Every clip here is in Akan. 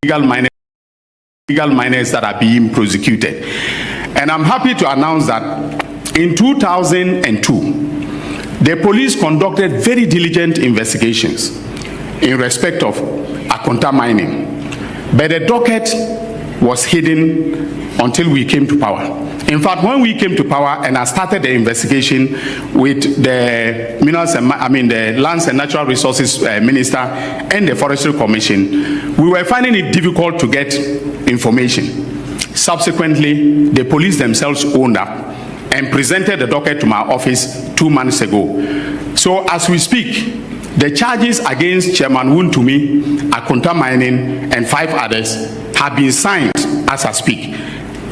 illegal miners that are being prosecuted. And I'm happy to announce that in 2002, the police conducted very diligent investigations in respect of Akonta mining, but the docket was hidden until we came to power. In fact, when we came to power and I started the investigation with the Minerals and the Lands and Natural Resources Minister and the Forestry Commission, we were finding it difficult to get information. Subsequently, the police themselves owned up and presented the docket to my office 2 months ago. So as we speak, the charges against Chairman Wontumi, Akonta Mining, and 5 others have been signed as I speak.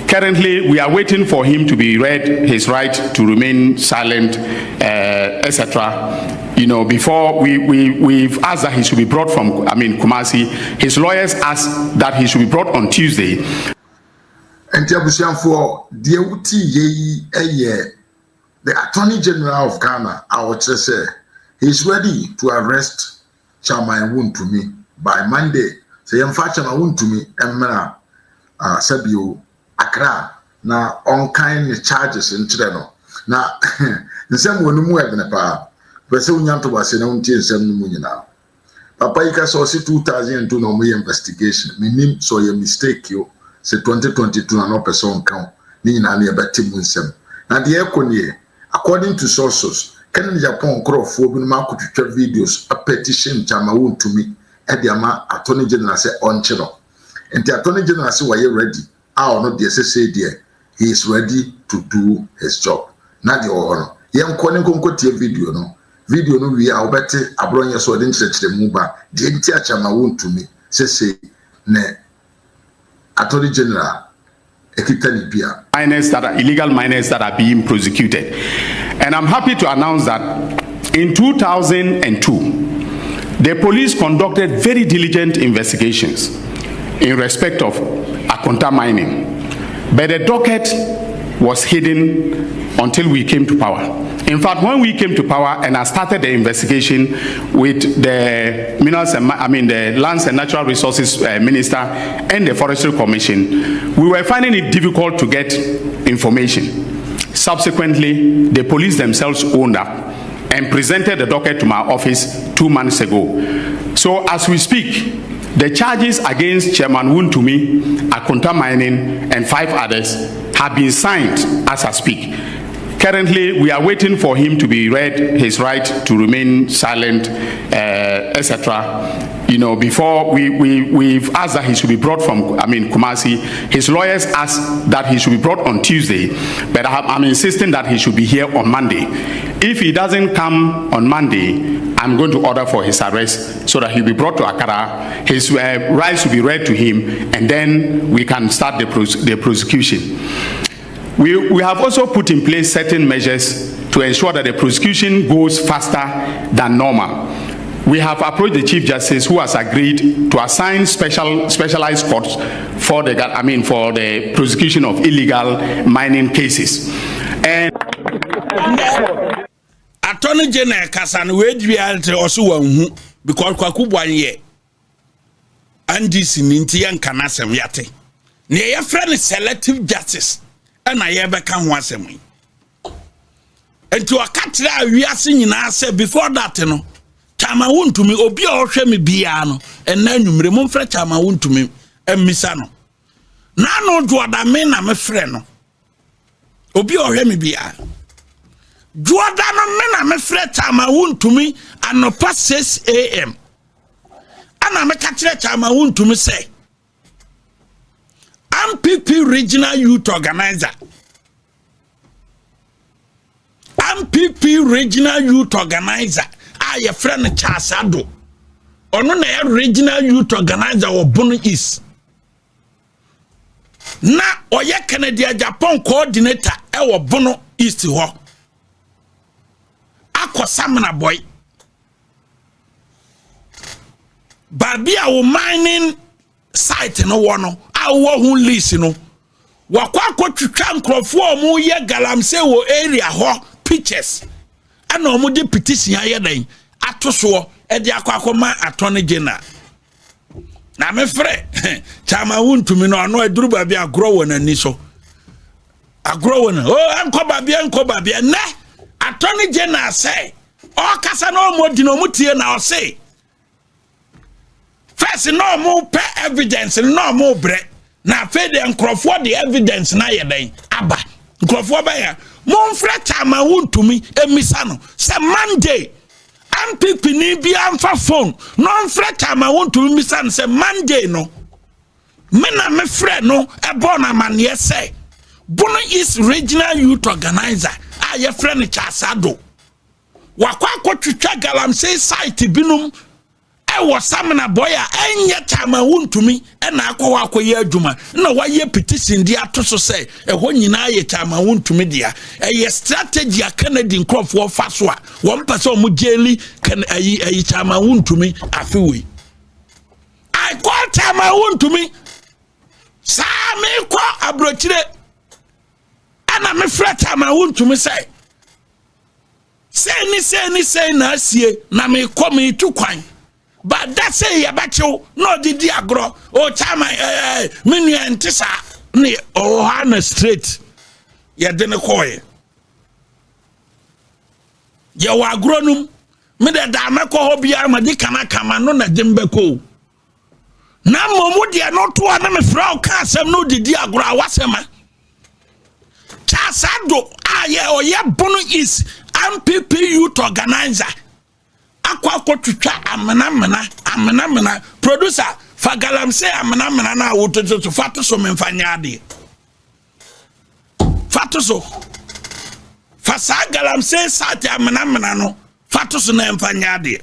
Currently, we are waiting for him to be read his right to remain silent, etc. You know, before we've asked that he should be brought from, Kumasi. His lawyers asked that he should be brought on Tuesday. And for the Attorney General of Ghana, I would say, he's ready to arrest Chaierman Wontumi by Monday. So, Chaierman Wontumi, Sabio. Accra na on kind charges in Chireno. Now, the same one who have a power, but so young to was in own tears and now. Papa, you can see 2002 no me investigation. Meaning, so you mistake you, say 2022 and no person count, meaning I near better Munsem. Now, the Econia, according to sources, can Japan crow for Marco to videos, a petition Chaierman Wontumi, and the Attorney General say on channel. And the Attorney General say, were you ready? Our not the SSA dear, he is ready to do his job. Not the honor. Young calling concotia video no. Video no we are better abronya so didn't stretch the muba. The entire Chaierman Wontumi say ne Attorney General Ekitani Pia. Miners that are illegal miners that are being prosecuted. And I'm happy to announce that in 2002, the police conducted very diligent investigations in respect of Akonta mining, but the docket was hidden until we came to power. In fact, when we came to power and I started the investigation with the Minerals and the Lands and Natural Resources Minister and the Forestry Commission, we were finding it difficult to get information. Subsequently, the police themselves owned up and presented the docket to my office 2 months ago. So as we speak, the charges against Chairman Wontumi, Akonta Mining, and 5 others have been signed as I speak. Currently, we are waiting for him to be read his right to remain silent, etc. You know, before we've asked that he should be brought from, Kumasi. His lawyers asked that he should be brought on Tuesday, but I'm insisting that he should be here on Monday. If he doesn't come on Monday, I'm going to order for his arrest so that he'll be brought to Accra. His rights will be read to him, and then we can start the prosecution. We have also put in place certain measures to ensure that the prosecution goes faster than normal. We have approached the Chief Justice, who has agreed to assign specialized courts for the for the prosecution of illegal mining cases. And Attorney General Kasan reality also one because kwaku bwanye and this ninti yan kanasem yate. Ne ya friend selective justice and I ever can once a week. And to a catcher we are singing I said before that Chaierman Wontumi obi ohwe me bia no and then numre mo frɛ Chaierman Wontumi emisa no na no do adame na me frɛ no obi ohwe me bia Juada no me na me frɛ Chaierman Wontumi anopa 6 a.m. ana me ka kyerɛ Chaierman Wontumi sɛ MPP regional youth organizer your friend Chasado ono na regional youth organizer of Bono East na oye Canada Japan coordinator e Bono East ho akosamna boy babia wo mining site no wono awo hu list no wakwa akotwitwa nkrofo mu ye galamse wo area ho pictures ana omude petition ayedan atoso e de akwa Attorney General na me frɛ Chairman Wontumi no ano aduru ba bi agro won ani so agro won enko ba bia ne Attorney General say o kasa no mo di no mutie na o say first no mo pe evidence no mo bre na fe de nkrofo de evidence na ye den aba nkrofo ba ya mo mfrɛ Chairman Wontumi emisa no say Monday MPP ni bi amfa phone no mfrɛ Chairman Wontumi misa no say Monday no me na me frɛ no ebo na mane say Bono is regional youth organizer a ye frɛ no Chasado wakwa akotwitwa galamsey site binum ewo samina boy a enye Chairman Wontumi na akwa akoye adwuma na waye petition di atoso say eho nyina ye Chairman Wontumi dia eye strategy a Canadian crop for faso a won pese omo jeli kan ayi Chairman Wontumi afewe I call Chairman Wontumi sa me kwa abrochire ana me frɛ Chairman Wontumi say na asie na me come tu kwan but that say ya bacho no didi agro o Chairman menu entisa ne o hana straight ya de ne koye ya wa agro num me de da mekɔ hɔ bia ma di kana kama no na dembe ko na momu de no to na me frɛ o ka asɛm no didi agro awasema Chasado aye oye Bono is MPP youth organizer akwa twitwa amena producer fagalam say amena na wototo fato so memfanya ade fato so fasagalam say sati amena no fato so na memfanya ade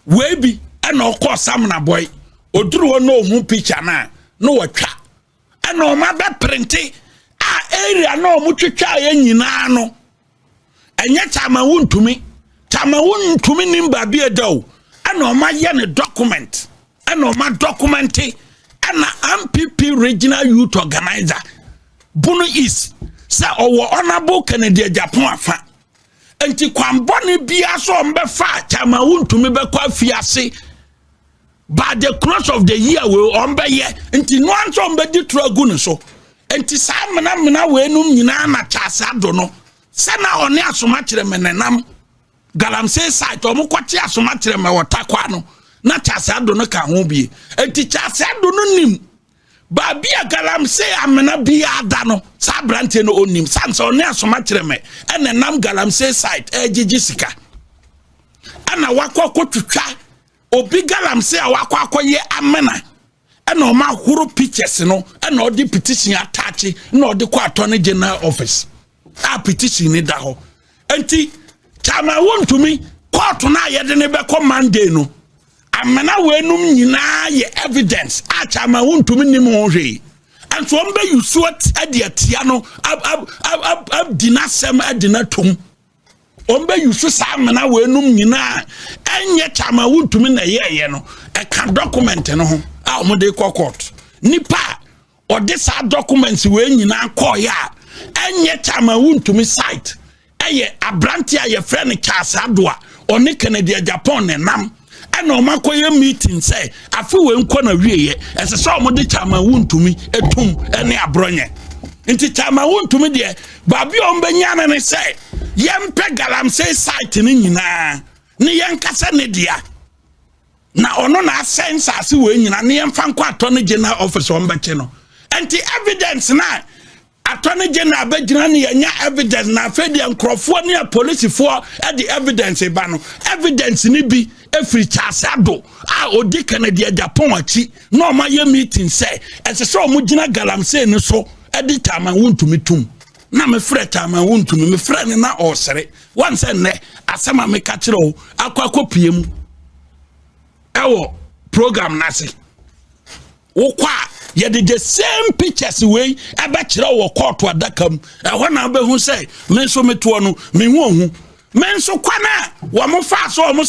we bi na okọ samna boy oduru no hu picture na no watwa na o ma be printi a area no mu twitwa ye nyina no enye Chairman Wontumi nimba bi edo na o ma ye ne document na o ma documenti na MPP regional youth organizer Bono is say owo honorable Canadian Japan afa enti kwambone bia so mbe fa Chairman Wontumi be kwa fiase by the close of the year we ombe ye enti no anso ombe di tragu no so enti sa mena we num nyina na Chasado no se na one asoma kire menenam galamsey site omo kwati asoma kire me wotakwa no na Chasado no ka ho bie enti Chasado no nim ba bia galamsey amena bia ada no sa brante no onim sanso one asoma kire me enenam galamsey site ejiji sika ana wakwa twitwa obi galamsey a wakwa akoye amena ena o ma horo pictures no ena o di petition attach na o di kwa Attorney General office a petition ni da ho enti Chairman Wontumi court na ye de ne be ko Monday no amena wenum nyina ye evidence a Chairman Wontumi nim ho hwe anso mbe yusuat ade atia no ab dinasem adinatom ombe yusu sa amena wenum nyina enye Chairman Wontumi na ye no e ka document no ho a omo de court nipa or this documents we nyina call ya enye Chairman Wontumi site eye abranti aye friend Chasado a oni Canadian Japan ne nam ena o makoye meeting say afi we nko na wieye ese so omo de Chairman Wontumi etum ene abronye nti Chairman Wontumi de babi ombenya ne say yempe galamsey site ni nyina ne yenkasa ne dia na ono na sense ase we nyina ne yemfa nko Attorney General office ombeche no enti evidence na Attorney General abegyina ne yenya evidence na afedi nkrofo ne police for e the evidence ba no evidence ni bi efiri Chasado a odi Canadian Japan achi no ma ye meeting say ese so omo gina galamsey ne so e di Chairman Wontumi tum na me frɛ Chairman Wontumi me frɛ ne na osere wan se ne asema me ka kire o akwa mu ewo program nase wokwa ye the same pictures we aba kire wo court adakam ehɔ na be hu say me nso meto no me hu ohu me nso kwana wo mo fa so wo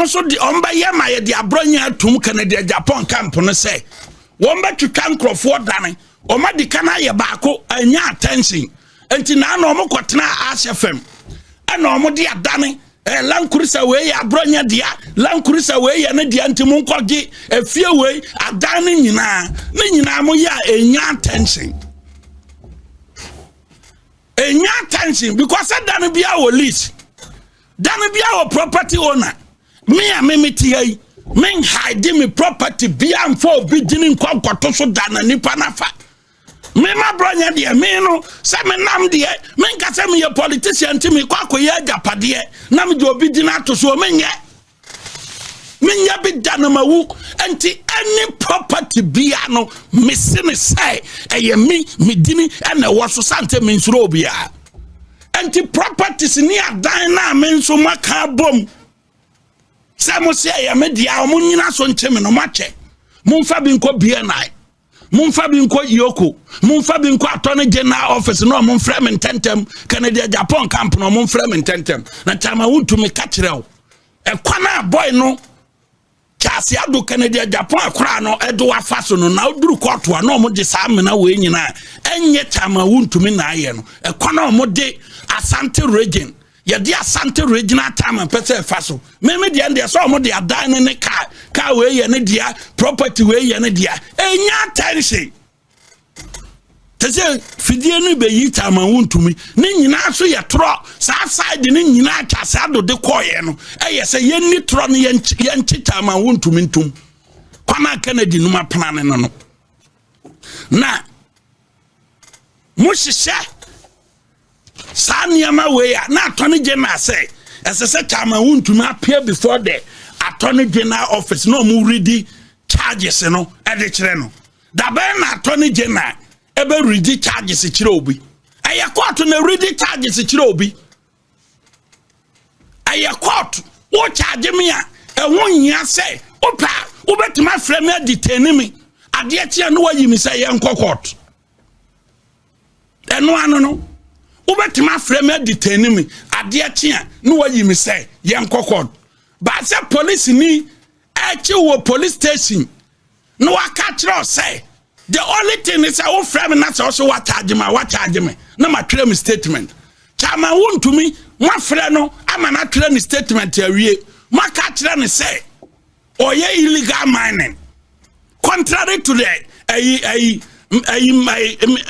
so di omba ye ma ye di abronya atum Canada Japan camp no say wo mba twitwa nkrofo dane o ma di kana ye baako anya attention enti na na o mo kwotena asfm ana o mo di adane Land Cruiser way, a bronya dia, Land Cruiser way, and a diantimunkogi, a few way, a dining nina moya, a nya tension. A nya tension, because I done be our lease. Done be our property owner. Me and me tia, men hide me property, be am for beginning concotoso dana nipanafa. Me ma bronya dia me no se me nam dia me nka se me politician ti me kwakoye agapade na me de obi di na to so me nya bi dana mawu anti any property bia no me se ne sai eye me dini na wo so sante me nsuro bia anti properties ni adan na me nso maka bom se mo se eye me dia mo nyina so nche me no mache mo mfa bi nko bia nai Mumfa binko yoko, mumfa binko attorney general office no mumfrem intentem Canada Japan camp no mumfrem intentem na Chaierman Wontumi kachireo e kwana boy no chase ado Canada Japan akra no edo afaso no na oduru koto no mo de saa mena we nyina enye Chaierman Wontumi na aye no e kwana mo de Asante region ya di Asante regional Chairman pese faso me de ande so mo de adan ne ka we ye ne dia property we ye ne dia enya tension tese fidie no be yi Chaierman Wontumi ne nyina so ye tro sa side ne nyina atase ado de koye no eye se ye ni tro no ye nchi Chaierman Wontumi ntum kwana Kennedy no mapana ne no na mushisha Sanyama way na attorney general say as I said Chaierman Wontumi appear before the attorney general office no mu ready charges no e de kire no da ben na attorney general e be ready charges kire obi aye court na ready charges kire obi aye court wo charge me a e wonnya say opa wo betima frame me detain me ade tie no wayi mi say ye court eno ano no ubetima frame detain me ade akia no wayi me say ye court but say police ni achi wo police station no waka kire say the only thing is I frame na say also what charge me na ma tire me statement Chaierman Wontumi ma frɛ no ama na tire me statement awie maka kire ne say oye illegal mining contrary to the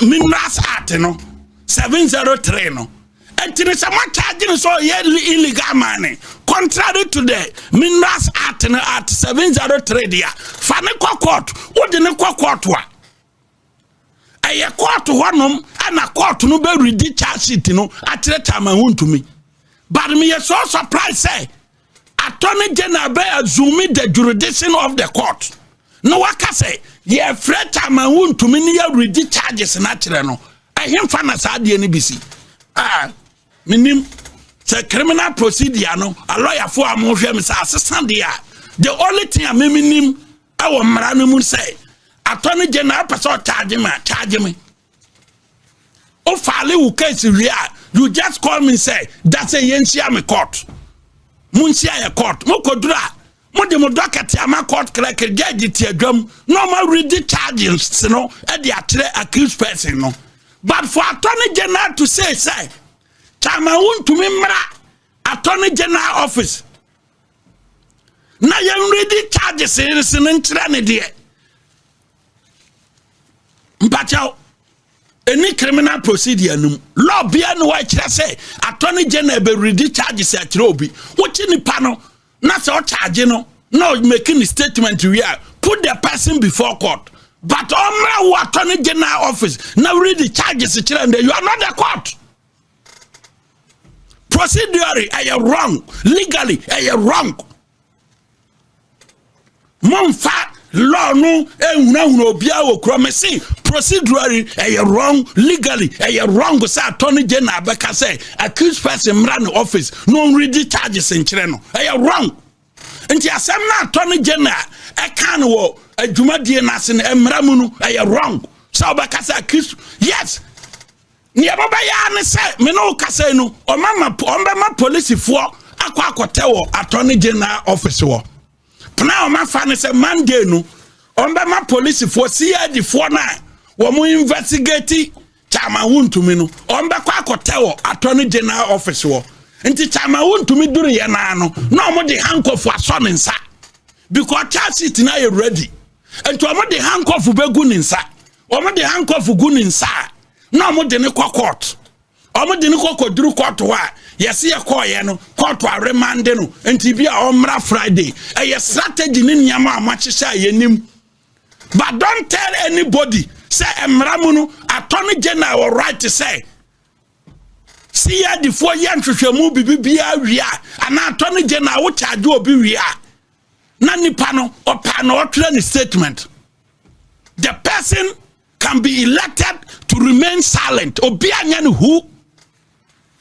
Minerals Act no 703 no entine some charging so illegal mining contrary to the Minerals Act no at 703 dia fa ne court wo de ne court wa aye court honom ana court no be ready charge sheet no atire Chaierman Wontumi but me so surprised say attorney general be assume the jurisdiction of the court no waka say ye afraid Chaierman Wontumi ni ya ready charges na atire no him fana saade ni bisi minim say criminal procedure no a lawyer for amhwe me say assistant there the only thing I minim I wo mara no mu say attorney general person charge me o file wo case real you just call me say that's a yensia me court munsia ya court mo kodura mo de mo docket ama court clerk judge ti adwam normal read the charges no e de atre accused person no. But for attorney general to say Chaierman Wontumi mra attorney general office na yan ready charges in ntra ne de mpacha any criminal procedure no law bia no wa kire say attorney general be ready charges a kire obi wuchi nipa no na say o charge no making a statement we are put the person before court. But Omra attorney general office now read the charges you are not the court. Procedurally, are you wrong? Legally, are you wrong? Monfa law no bia wo kromesi procedurally are you wrong? Legally, are you wrong? Say attorney general beka say accused person run the office no read the charges in Chireno. Are you wrong? Nti asem na attorney general e kan wo adwumadie na se emra mu no e wrong so obaka say accused yes ni ababa ya ne say me no ka say no omma police fo akwakote wo attorney general office wo pna o ma fa ne say Monday no omma police fo CID fo na wo mu investigate Chaierman Wontumi no omba kwakote wo attorney general office wo Nti Chairman Wontumi duru ye na no na omo de handcuff aso ne nsa because charge sheet na ye ready. Nti omo de handcuff begu ne nsa. Omo de handcuff gu ne nsa. Na omo de ne court. Omo de ne duru court wa. Yes ye call ye no court wa remand no. Nti bia omra Friday. E strategy ni nyama amachisa ye nim. But don't tell anybody say emramuno attorney general or right to say see ya the 4 year nhwehwemu bibia wia ana attorney general wo charge obi wia na nipa no opa na otwere ni statement. The person can be elected to remain silent. Obi anya ne who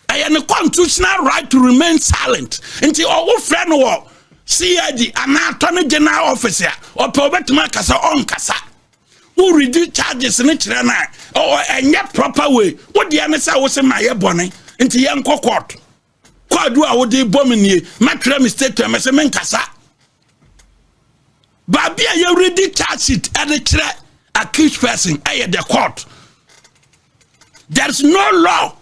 a constitutional right to remain silent until owo friend wo CID an attorney general officer or probably kasa on kasa who reduce charges in it or a proper way. What the answer was in my bonnet into young court. Quad do I would be bombing ye, my mistake to a kasa. But you already charge it at the accused person at the court. There's no law.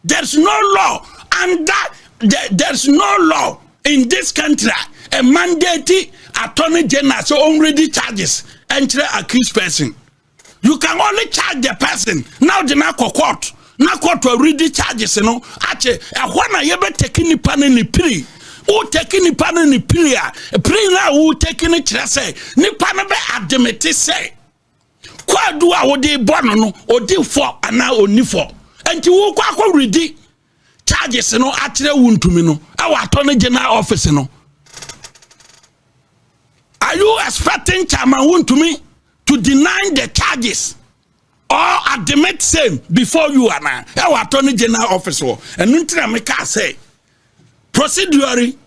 There's no law. And that there's no law in this country. A mandate attorney general so already charges enter accused person. You can only charge the person. Now the court. Now court already charges, you know. Actually, when you be taking the pan in the pre. Who taking the pan in the pre? Now who taking it say? Ni pan be admit say. Kwa do a wo dey born no o dey for and now only for. And you kwa ready charges no actually Wontumi no. Our attorney general office no. Are you expecting Chairman Wontumi to deny the charges or admit same before you are now? Our attorney general officer and Nuntra make say procedurally